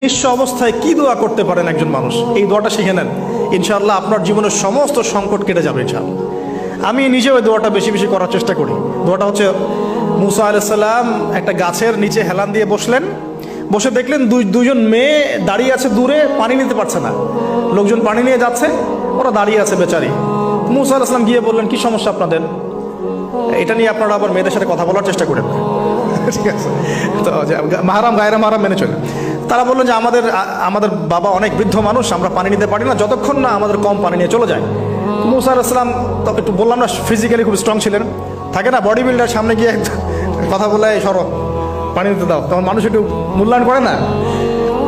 নিঃস্ব অবস্থায় কি দোয়া করতে পারেন একজন মানুষ, এই দোয়াটা শিখে নেন, ইনশাআল্লাহ আপনার জীবনের সমস্ত সংকট কেটে যাবে ইনশাআল্লাহ। আমি নিজেও এই দোয়াটা বেশি বেশি করার চেষ্টা করি। দোয়াটা হচ্ছে, মুসা আলাইহিস সালাম একটা গাছের নিচে হেলান দিয়ে বসলেন, বসে দেখলেন দুইজন মেয়ে দাঁড়িয়ে আছে দূরে, পানি নিতে পারছে না, লোকজন পানি নিয়ে যাচ্ছে, ওরা দাঁড়িয়ে আছে বেচারি। মুসা আলাইহিস সালাম গিয়ে বললেন, কি সমস্যা আপনাদের? এটা নিয়ে আপনারা আবার মেয়েদের সাথে কথা বলার চেষ্টা করেন, ঠিক আছে? তো মাহারাম গায়রা মাহারাম মেনে চলে। তারা বললেন যে আমাদের বাবা অনেক বৃদ্ধ মানুষ, আমরা পানি নিতে পারি না যতক্ষণ না আমাদের কম পানি নিয়ে চলে যায়। মুসা আলাইহিস সালাম তো একটু বললাম না, ফিজিক্যালি খুব স্ট্রং ছিলেন, থাকে না বডি বিল্ডার, সামনে গিয়ে কথা বলে সরো পানি নিতে দাও, তখন মানুষ একটু মূল্যায়ন করে না।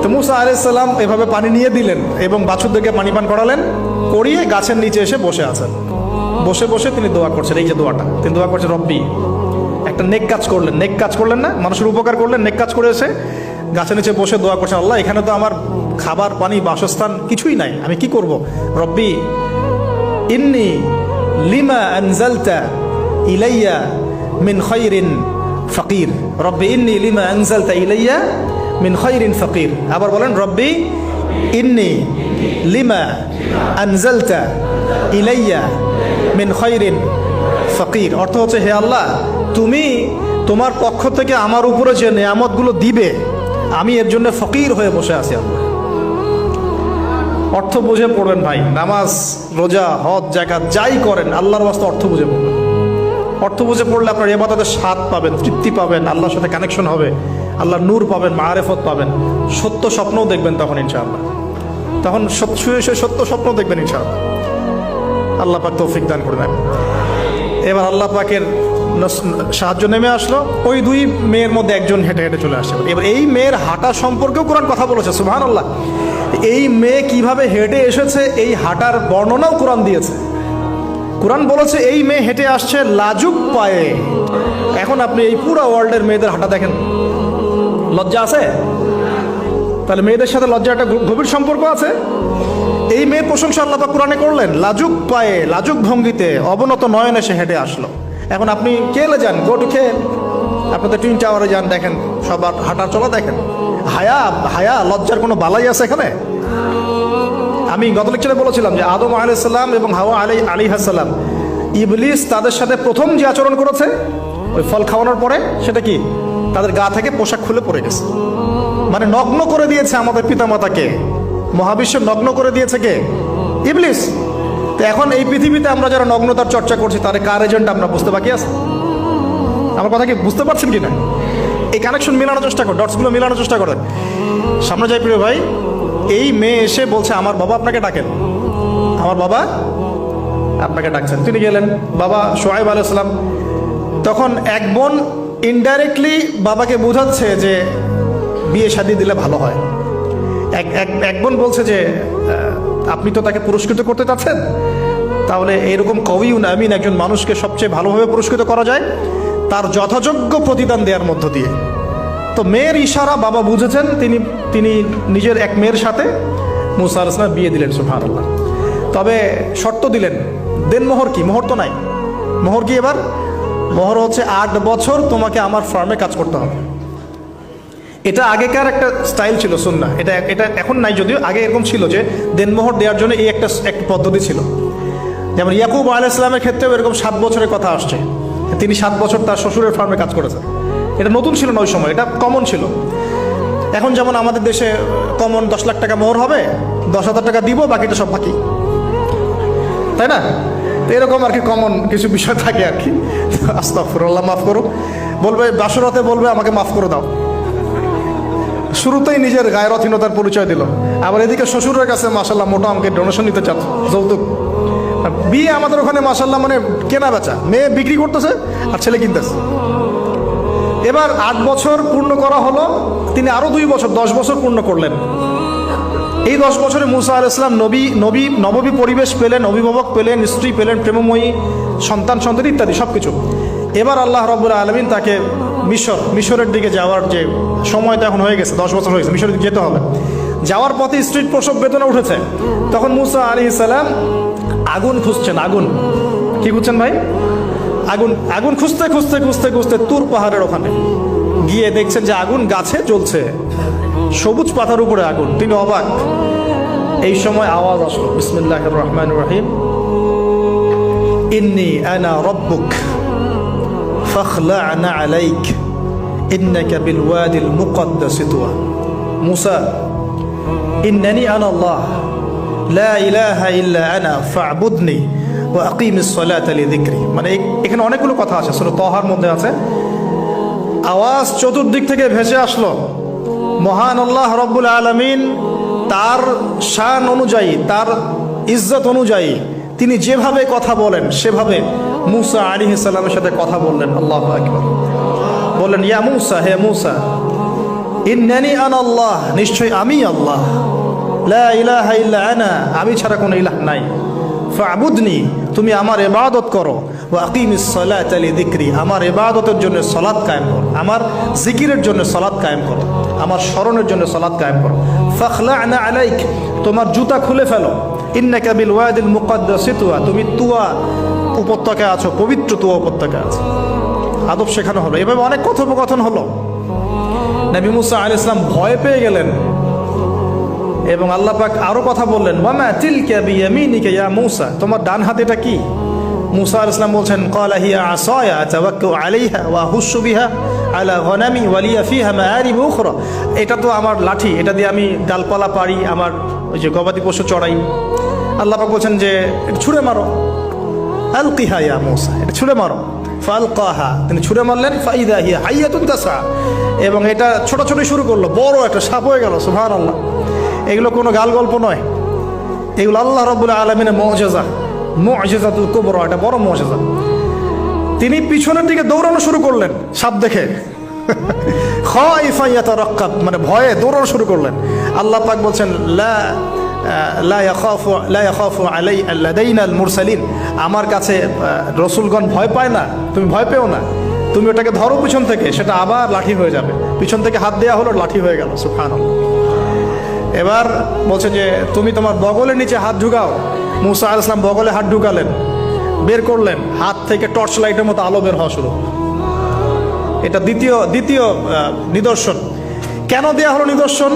তো মুসা আলাইহিস সালাম এভাবে পানি নিয়ে দিলেন এবং বাছুরদেরকে পানি পান করালেন, করিয়ে গাছের নিচে এসে বসে আছেন। বসে বসে তিনি দোয়া করছেন, এই যে দোয়াটা তিনি দোয়া করছেন, রব্বি, একটা নেক কাজ করলেন, নেক কাজ করলেন না, মানুষের উপকার করলেন, নেক কাজ করে এসে গাছের নিচে বসে দোয়া করছেন, আল্লাহ এখানে তো আমার খাবার পানি বাসস্থান কিছুই নাই, আমি কি করব? রব্বি ইন্নি লিমা আনজালতা ইলাইয়া মিন খায়রিন ফাকির, রব্বি ইন্নি লিমা আনজালতা ইলাইয়া মিন খায়রিন ফাকির। আবার বলেন, রব্বি ইন্নি লিমা আনজালতা ইলাইয়া মিন খায়রিন ফাকির। অর্থ হচ্ছে, হে আল্লাহ, তুমি তোমার পক্ষ থেকে আমার উপরে যে নেয়ামতগুলো দিবে, আমি এর জন্য ফকির হয়ে বসে আছি। আল্লাহ অর্থ বুঝে পড়বেন ভাই, নামাজ রোজা হজ জাকাত যাই করেন আল্লাহর ওয়াস্তে অর্থ বুঝে পড়বেন। অর্থ বুঝে পড়লে আপনার ইবাদতের স্বাদ পাবেন, তৃপ্তি পাবেন, আল্লাহর সাথে কানেকশন হবে, আল্লাহর নূর পাবেন, মাআরিফত পাবেন, সত্য স্বপ্নও দেখবেন তখন ইনশাআল্লাহ। তখন সত্য স্বপ্ন দেখবেন ইনশাআল্লাহ। আল্লাহ পাক তৌফিক দান করে দেন। এবার আল্লাহ পাকের সাহায্য নেমে আসলো, ওই দুই মেয়ের মধ্যে একজন হেঁটে হেঁটে চলে আসে। এবার এই মেয়ের হাঁটা সম্পর্কেও কোরআন কথা বলেছে, সুবহানাল্লাহ। এই মেয়ে কিভাবে হেঁটে এসেছে এই হাঁটার বর্ণনাও কোরআন দিয়েছে। কোরআন বলেছে এই মেয়ে হেঁটে আসছে লাজুক পায়ে। এখন আপনি এই পুরো ওয়ার্ল্ডের মেয়েদের হাঁটা দেখেন, লজ্জা আছে? তাহলে মেয়েদের সাথে লজ্জা একটা গভীর সম্পর্ক আছে। এই মেয়ের প্রশংসা আল্লাহ পাক কোরআনে করলেন, লাজুক পায়ে লাজুক ভঙ্গিতে অবনত নয়নে সে হেঁটে আসলো। এখন আপনি কেলে যান, গো টু খেল, আপনাদের টুইন টাওয়ারে যান, দেখেন সবার হাঁটার চলা দেখেন। হায়া লজ্জার কোনো বালাই আছে এখানে? আমি গত লেকচারে বলেছিলাম যে আদম আলাইহিস সালাম এবং হাওয়া আলাইহিস সালাম, ইবলিস তাদের সাথে প্রথম যে আচরণ করেছে ওই ফল খাওয়ানোর পরে, সেটা কি? তাদের গা থেকে পোশাক খুলে পড়ে গেছে, মানে নগ্ন করে দিয়েছে আমাদের পিতামাতাকে। মহাবিশ্ব নগ্ন করে দিয়েছে কে? ইবলিস। তো এখন এই পৃথিবীতে আমরা যারা নগ্নতার চর্চা করছি, তার কার এজেন্ট আমরা বুঝতে বাকি আছে? আমার কথা কি বুঝতে পারছেন কি না? এই কানেকশন মেলানোর চেষ্টা করেন, ডটসগুলো মেলানোর চেষ্টা করেন। সামনে যাই প্রিয় ভাই, এই মেয়ে এসে বলছে, আমার বাবা আপনাকে ডাকেন, আমার বাবা আপনাকে ডাকছেন। তিনি গেলেন, বাবা শুআয়ব আলাইহিস সালাম। তখন এক বোন ইনডাইরেক্টলি বাবাকে বোঝাচ্ছে যে বিয়ে শাদী দিলে ভালো হয়। এক বোন বলছে যে আপনি তো তাকে পুরস্কৃত করতে চাচ্ছেন, তাহলে এইরকম কবিউন আমিন একজন মানুষকে সবচেয়ে ভালোভাবে পুরস্কৃত করা যায় তার যথাযোগ্য প্রতিদান দেওয়ার মধ্য দিয়ে। তো মেয়ের ইশারা বাবা বুঝেছেন, তিনি নিজের এক মেয়ের সাথে মুসা আলাইহিস সালাম বিয়ে দিলেন, সুবহানাল্লাহ। তবে শর্ত দিলেন, দেন মোহর কি? মোহর তো নাই। মোহর কি এবার? মোহর হচ্ছে 8 বছর তোমাকে আমার ফার্মে কাজ করতে হবে। এটা আগেকার একটা স্টাইল ছিল, সুন্নাহ। এটা এখন নাই যদিও, আগে এরকম ছিল যে দেনমোহর দেওয়ার জন্য এই একটা পদ্ধতি ছিল। যেমন ইয়াকুব আলাইহিস সালামের ক্ষেত্রেও এরকম 7 বছরের কথা আসছে, তিনি 7 বছর তার শ্বশুরের ফার্মে কাজ করেছেন। এটা নতুন ছিল না ওই সময়, এটা কমন ছিল। এখন যেমন আমাদের দেশে কমন 10 লাখ টাকা মোহর হবে, 10,000 টাকা দিব, বাকিটা সব বাকি, তাই না? তো এরকম আর কি কমন কিছু বিষয় থাকে আর কি। আস্তাগফিরুল্লাহ, মাফ করো। বলবে বাসরাতে, বলবে আমাকে মাফ করে দাও। শুরুতেই নিজের গায়রথহীনতার পরিচয় দিল। আবার এদিকে শ্বশুরের কাছে মাশাল্লাহ মোটা অঙ্কের ডোনেশন নিতে চাচ্ছে, যৌতুক। বিয়ে আমাদের ওখানে মাশাল্লাহ মানে কেনা বেচা, মেয়ে বিক্রি করতেছে আর ছেলে কিনতেছে। এবার 8 বছর পূর্ণ করা হলো, তিনি আরো 2 বছর 10 বছর পূর্ণ করলেন। এই 10 বছরে মুসা আলাইহিস সালাম নববী পরিবেশ পেলেন, অভিভাবক পেলেন, স্ত্রী পেলেন, প্রেমময়ী সন্তান ইত্যাদি সবকিছু। এবার আল্লাহ রাব্বুল আলামিন তাকে মিশরের দিকে যাওয়ার যে সময়টা এখন হয়ে গেছে, 10 বছর হয়েছে, মিশরের দিকে যেতে হবে। যাওয়ার পথে স্ত্রীর প্রসব বেদনা উঠেছে। তখন মুসা আলাইহিস সালাম আগুন খুঁজছেন। আগুন কি খুঁজছেন ভাই? আগুন খুঁজতে খুঁজতে তুর পাহাড়ের ওখানে গিয়ে দেখছেন যে আগুন গাছে জ্বলছে, সবুজ পাতার উপরে আগুন। তিনি অবাক। এই সময় আওয়াজ আসলো, বিসমিল্লাহির রহমানির রহিম, ইন্নী আনা রব্বুক ফাখলা'না আলাইক ইন্নাকা বিল ওয়াদিল মুকদ্দাস তুয়া। মুসা, ইন্নানি আনা আল্লাহ লা ইলাহা ইল্লা আনা ফা'বুদনি ওয়া আকিমিস সালাতা লিযিকরি। মানে এখানে অনেকগুলো কথা আছে, সূরা তাহার মধ্যে আছে। আওয়াজ চতুর্দিক থেকে ভেসে আসলো। মহান আল্লাহ রব্বুল আলামিন তার শান অনুযায়ী, তার ইজ্জত অনুযায়ী তিনি যেভাবে কথা বলেন সেভাবে মুসা আলাইহিস সালামের সাথে কথা বললেন। আল্লাহু আকবার। বললেন, ইয়া মুসা, হে মুসা, ইন্নানি আনা আল্লাহ, নিশ্চয় আমি আল্লাহ, লা ইলাহা ইল্লা আনা, আমি ছাড়া কোনো ইলাহ নাই, ফা'বুদনি, তুমি আমার ইবাদত করো, ওয়া আকিমিস সালাতা লিযিকরি, আমার ইবাদতের জন্য সালাত কায়েম করো, আমার জিকিরের জন্য সালাত কায়েম করো, আমার স্মরণের জন্য সালাত কায়েম করো। ফাখলা'না আলাইক, তোমার জুতা খুলে ফেলো, ইন্নাকা বিল ওয়াদিল মুকদ্দাস তুয়া, তুমি তুয়া উপত্যকায় আছো, পবিত্র তুয়া উপত্যকায় আছো। আদব শেখানো হলো। এভাবে অনেক কথোপকথন হলো। নবী মুসা আলাইহিস সালাম ভয় পেয়ে গেলেন এবং আল্লাহ পাক আরো কথা বললেন, ওয়ামা তিলকা বিয়ামিনিকা ইয়া মুসা, তোমার ডান হাতে এটা কি? মুসা আলাইহিস সালাম বলছেন, ক্বালা হিয়া আসায়া আতাওয়াক্কাউ আলাইহা ওয়া আহুশু বিহা আলা গনামি ওয়া লিয়া ফিহা মাআরিব উখরা, এটা তো আমার লাঠি, এটা দিয়ে আমি ডালপালা পারি, আমার ওই যে গবাদি পশু চড়াই। আল্লাহ পাক বলছেন যে ছুঁড়ে মারো, আলকিহা ইয়া মুসা, এটা ছুঁড়ে মারো। ফালকাহা, তিনি ছুঁড়ে মারলেন, ফাইদা হিয়া হাইয়াতুন তাসা, এবং এটা ছোটাছুটি শুরু করলো, বড় একটা সাপ হয়ে গেল। সুবহানাল্লাহ। এগুলো কোনো গাল গল্প নয়, এগুলো আল্লাহ রাব্বুল আলামিনের মুজিজা, মুজিজাতুল কুবরা, এটা বড় মুজিজা। তিনি পিছনের দিকে দৌড়ানো শুরু করলেন সাপ দেখে, খাইফা ইয়াতারাক্কাব, মানে ভয়ে দৌড়ানো শুরু করলেন। আল্লাহ পাক বলছেন, লা ইয়াখাফু লাদাইনাল মুরসালিন, আমার কাছে রসুলগণ ভয় পায় না, তুমি ভয় পেও না, তুমি ওটাকে ধরো পিছন থেকে, সেটা আবার লাঠি হয়ে যাবে। পিছন থেকে হাত দেওয়া হলো, লাঠি হয়ে গেল। সুবহানাল্লাহ। এবার বলছে যে তুমি তোমার বগলের নিচে হাত ঢুকাও। মুসা আলাইহিস সালাম বগলে হাত ঢুকালেন, বের করলেন, হাত থেকে টর্চ লাইটের মতো আলো বের হওয়া শুরু। এটা দ্বিতীয় নিদর্শন। কেন দেয়া হলো নিদর্শন?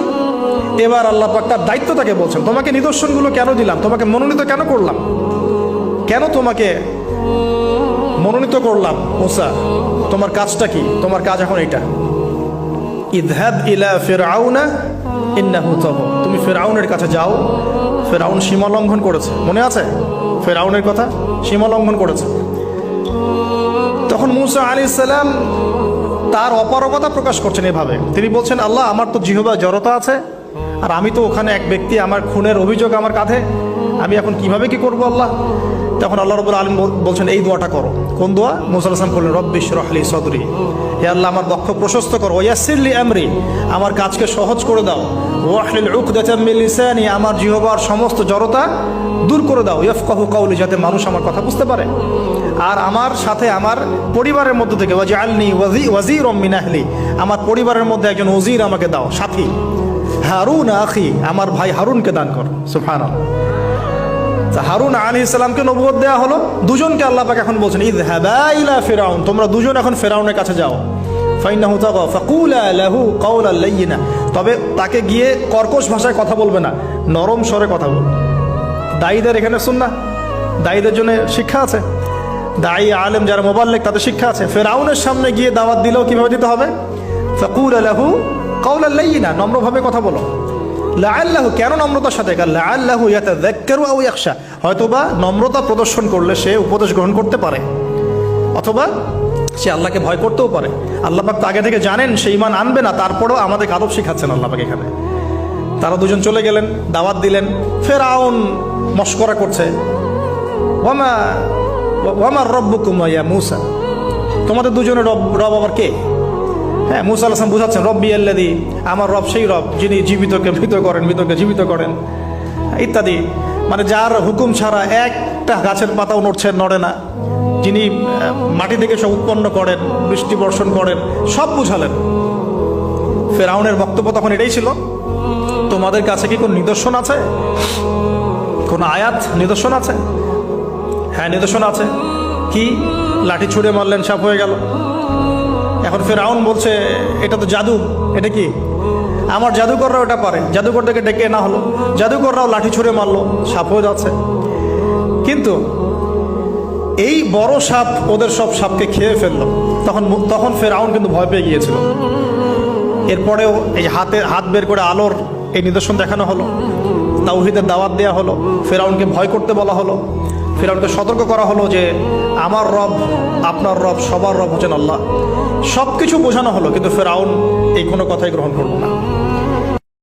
এবার আল্লাহ পাক তার দায়িত্ব তাকে বলছেন, তোমাকে নিদর্শনগুলো কেন দিলাম, তোমাকে মনোনীত কেন করলাম, কেন তোমাকে মনোনীত করলাম? মুসা, তোমার কাজটা কি? তোমার কাজ এখন এটা, ইযহাব ইলা ফিরআউনা ইন্নাহু তাগা, তুমি ফিরআউনের কাছে যাও। ফিরআউন সীমা লঙ্ঘন করেছে, মনে আছে ফিরআউনের কথা? সীমা লঙ্ঘন করেছে। তখন মুসা আলাইহিস সালাম তার অপারগতা প্রকাশ করছেন এভাবে। তিনি বলছেন, আল্লাহ, আমার তো জিহ্বা জড়তা আছে, আর আমি তো ওখানে এক ব্যক্তি, আমার খুনের অভিযোগ আমার কাঁধে, আমি এখন কিভাবে কি করবো আল্লাহ? তখন আল্লাহ রাব্বুল আলামিন বলছেন, এই দোয়াটা করো। কোন দোয়া? মুসা আলাইহিস সালাম বললেন, রব্বি ইশরাহ লি সাদরি, হে আল্লাহ, আমার বক্ষ প্রশস্ত করো, ওয়াসসির লি আমরি, আমার কাজকে সহজ করে দাও, ওয়াহলিল উকদাতাম মিন লিসানি, আমার জিহ্বার সমস্ত জড়তা দূর করে দাও, ইয়াফকাহু কাওলি, যাতে মানুষ আমার কথা বুঝতে পারে। আর আমার সাথে আমার পরিবারের মধ্য থেকে ওয়াজআলনি ওয়াজিরাম মিন আহলি, আমার পরিবারের মধ্যে একজন ওজির আমাকে দাও, সাথী। হারুন আখি, আমার ভাই হারুনকে দান কর। সুবহানাল্লাহ। হারুন আলাইহিস সালামকে নবুয়ত দেওয়া হলো, দুজনকে আল্লাহ পাক এখন বলছেন, ইযহাবা ইলা ফিরআউন, তোমরা দুজন এখন ফিরআউনের কাছে যাও। ফাইন্নাহু তাগা ফাকুলা লাহু কাওলাল লাইয়িনা, তবে তাকে গিয়ে কর্কশ ভাষায় কথা বলবে না, নরম স্বরে কথা বলবে। দায়ীদের এখানে সুন্নাহ, দায়ীদের জন্য শিক্ষা আছে, দায়ী আলেম যারা মুবাল্লিগ তাদের শিক্ষা আছে। ফিরআউনের সামনে গিয়ে দাওয়াত দিলেও কিভাবে দিতে হবে? ফাকুলা লাহু কাওলাল লাইয়িনা, নম্রভাবে কথা বলো। লাআল্লাহু, কেন নম্রতার সাথে? লাআল্লাহু ইয়াতাযাক্কারু আও ইয়াখশা, হয়তোবা নম্রতা প্রদর্শন করলে সে উপদেশ গ্রহণ করতে পারে, অথবা সে আল্লাহকে ভয় করতেও পারে। আল্লাহ পাক তো আগে থেকে জানেন সে ঈমান আনবে না, তারপরেও আমাদের আদব শিখাচ্ছেন আল্লাহ পাক এখানে। তারা দুজন চলে গেলেন, দাওয়াত দিলেন। ফিরআউন মশকরা করছে, ওয়ামা রব্বুকুম ইয়া মুসা, তোমাদের দুজনের রব আবার কে? হ্যাঁ, মুসা আলাইহিস সালাম বুঝাচ্ছেন, রব্বি আল্লাযী, আমার রব সেই রব যিনি জীবিতকে মৃত করেন, মৃতকে জীবিত করেন, ইত্যাদি। মানে যার হুকুম ছাড়া একটা গাছের পাতাও নড়ে না, যিনি মাটি থেকে সব উৎপন্ন করেন, বৃষ্টি বর্ষণ করেন, সব বুঝালেন। ফিরআউনের বক্তব্য তখন এটাই ছিল, তোমাদের কাছে কি কোন নিদর্শন আছে, কোন আয়াত নিদর্শন আছে? হ্যাঁ, নিদর্শন আছে। কি? লাঠি ছুঁড়ে মারলেন, সাপ হয়ে গেল। এখন ফেরাউন বলছে এটা তো জাদু, এটা কি? আমার জাদুকররাও এটা পারে। জাদুকরদেরকে ডেকে না হলো, জাদুকররাও লাঠি ছুঁড়ে মারলো, সাপ হয়ে যাচ্ছে। কিন্তু এই বড় সাপ ওদের সব সাপকে খেয়ে ফেললো। তখন ফেরাউন কিন্তু ভয় পেয়ে গিয়েছিল। এরপরেও এই হাত বের করে আলোর এই নিদর্শন দেখানো হলো, তাওহীদের দাওয়াত দেওয়া হলো, ফেরাউনকে ভয় করতে বলা হলো, ফেরাউনকে সতর্ক করা হলো যে আমার রব, আপনার রব, সবার রব হচ্ছেন আল্লাহ। সব কিছু বোঝানো হলো, কিন্তু ফেরাউন এই কোনো কথাই গ্রহণ করলো না।